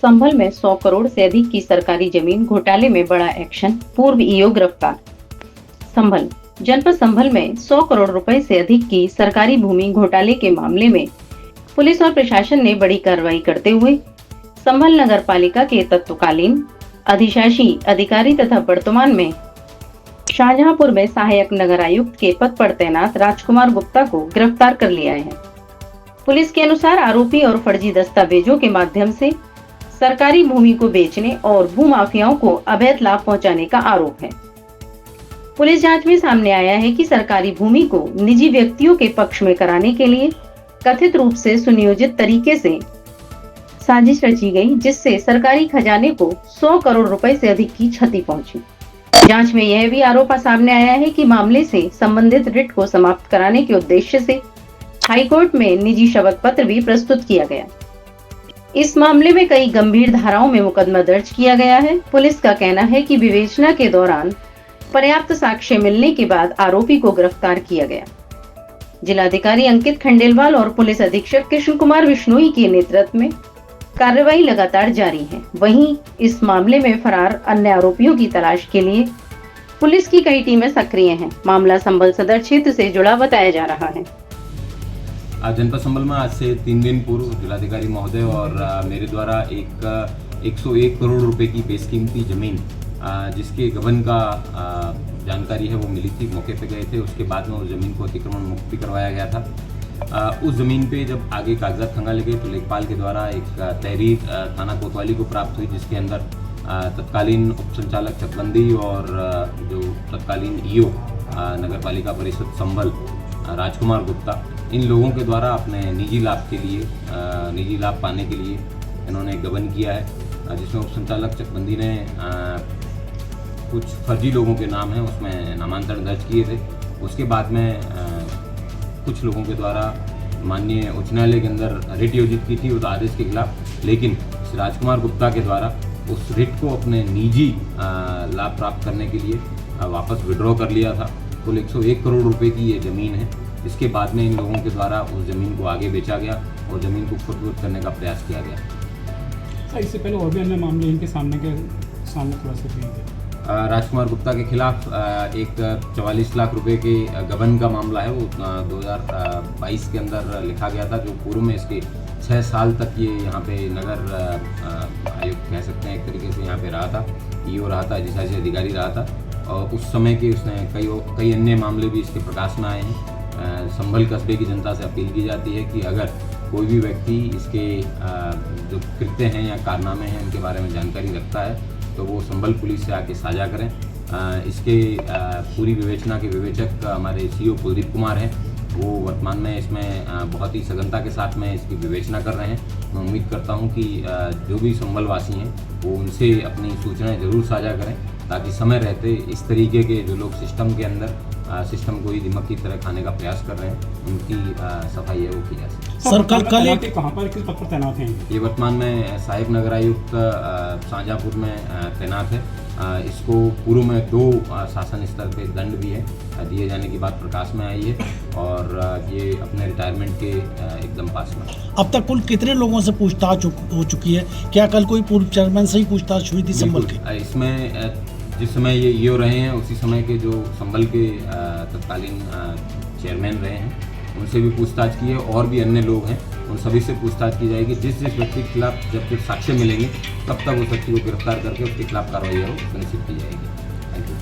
संभल में 100 करोड़ से अधिक की सरकारी जमीन घोटाले में बड़ा एक्शन, पूर्व ईओ गिरफ्तार। संभल जनपद संभल में 100 करोड़ रुपए से अधिक की सरकारी भूमि घोटाले के मामले में पुलिस और प्रशासन ने बड़ी कार्रवाई करते हुए संभल नगर पालिका के तत्कालीन अधिशासी अधिकारी तथा वर्तमान में शाहजहांपुर में सहायक नगर आयुक्त के पद पर तैनात राजकुमार गुप्ता को गिरफ्तार कर लिया है। पुलिस के अनुसार आरोपी और फर्जी दस्तावेजों के माध्यम से सरकारी भूमि को बेचने और भूमाफियाओं को अवैध लाभ पहुंचाने का आरोप है। पुलिस जांच में सामने आया है कि सरकारी भूमि को निजी व्यक्तियों के पक्ष में कराने के लिए कथित रूप से सुनियोजित तरीके से साजिश रची गई, जिससे सरकारी खजाने को 100 करोड़ रुपए से अधिक की क्षति पहुंची। जांच में यह भी आरोप सामने आया है कि मामले से संबंधित रिट को समाप्त कराने के उद्देश्य से हाईकोर्ट में निजी शपथ पत्र भी प्रस्तुत किया गया। इस मामले में कई गंभीर धाराओं में मुकदमा दर्ज किया गया है। पुलिस का कहना है कि विवेचना के दौरान पर्याप्त साक्ष्य मिलने के बाद आरोपी को गिरफ्तार किया गया। जिलाधिकारी अंकित खंडेलवाल और पुलिस अधीक्षक कृष्ण कुमार बिश्नोई के नेतृत्व में कार्रवाई लगातार जारी है। वहीं इस मामले में फरार अन्य आरोपियों की तलाश के लिए पुलिस की कई टीमें सक्रिय हैं। मामला संभल सदर क्षेत्र से जुड़ा बताया जा रहा है। आज जनपद संभल में आज से 3 दिन पूर्व जिलाधिकारी महोदय और मेरे द्वारा एक 101 करोड़ रुपए की बेशकीमती जमीन जिसके गबन का जानकारी है वो मिली थी। मौके पे गए थे, उसके बाद में उस ज़मीन को अतिक्रमण मुक्त भी करवाया गया था। उस ज़मीन पे जब आगे कागजात खंगाले गए तो लेखपाल के द्वारा एक तहरीर थाना कोतवाली को प्राप्त हुई, जिसके अंदर तत्कालीन उप संचालक चकबंदी और जो तत्कालीन ईओ नगर पालिका परिषद संभल राजकुमार गुप्ता, इन लोगों के द्वारा अपने निजी लाभ के लिए निजी लाभ पाने के लिए इन्होंने गबन किया है, जिसमें उप संचालक चकबंदी ने कुछ फर्जी लोगों के नाम हैं उसमें नामांतरण दर्ज किए थे। उसके बाद में कुछ लोगों के द्वारा माननीय उच्च न्यायालय के अंदर रिट योजित की थी उस आदेश के खिलाफ, लेकिन राजकुमार गुप्ता के द्वारा उस रिट को अपने निजी लाभ प्राप्त करने के लिए वापस विड्रॉ कर लिया था। कुल 101 करोड़ रुपए की ये ज़मीन है। इसके बाद में इन लोगों के द्वारा उस ज़मीन को आगे बेचा गया और ज़मीन को खुर्द करने का प्रयास किया गया। इससे पहले और भी अन्य मामले इनके सामने थोड़ा सा राजकुमार गुप्ता के खिलाफ एक 44 लाख रुपए के गबन का मामला है, वो 2022 के अंदर लिखा गया था, जो पूर्व में इसके 6 साल तक ये यहाँ पे नगर आयुक्त कह सकते हैं एक तरीके से यहाँ पे रहा था, ईओ रहा था, अधिशासी अधिकारी रहा था। और उस समय के उसने कई अन्य मामले भी इसके प्रकाश में आए हैं। संभल कस्बे की जनता से अपील की जाती है कि अगर कोई भी व्यक्ति इसके जो कृत्य हैं या कारनामे हैं इनके बारे में जानकारी रखता है तो वो संभल पुलिस से आके साझा करें। इसके पूरी विवेचना के विवेचक हमारे सीओ कुलदीप कुमार हैं, वो वर्तमान में इसमें बहुत ही सघनता के साथ में इसकी विवेचना कर रहे हैं। मैं उम्मीद करता हूं कि जो भी संभल वासी हैं वो उनसे अपनी सूचनाएं ज़रूर साझा करें, ताकि समय रहते इस तरीके के जो लोग सिस्टम के अंदर सिस्टम को ही दिमाग की तरह खाने का प्रयास कर रहे हैं उनकी सफाई है वो की जा सके। सर कल कहाँ पर किस पद पर तैनात हैं? ये वर्तमान में सहायक नगर आयुक्त शाहजहांपुर में तैनात है। इसको पूर्व में 2 शासन स्तर पे दंड भी है दिए जाने की बात प्रकाश में आई है और ये अपने रिटायरमेंट के एकदम पास में। अब तक कुल कितने लोगों से पूछताछ हो चुकी है? क्या कल कोई पूर्व चेयरमैन से ही पूछताछ हुई थी संभल की? इसमें जिस समय ये ईओ रहे हैं उसी समय के जो संभल के तत्कालीन चेयरमैन रहे हैं उनसे भी पूछताछ की है, और भी अन्य लोग हैं उन सभी से पूछताछ की जाएगी। जिस व्यक्ति के खिलाफ जब तक साक्ष्य मिलेंगे तब तक उस व्यक्ति को गिरफ्तार करके उसके खिलाफ कार्रवाई है वो सुनिश्चित की जाएगी। Thank you.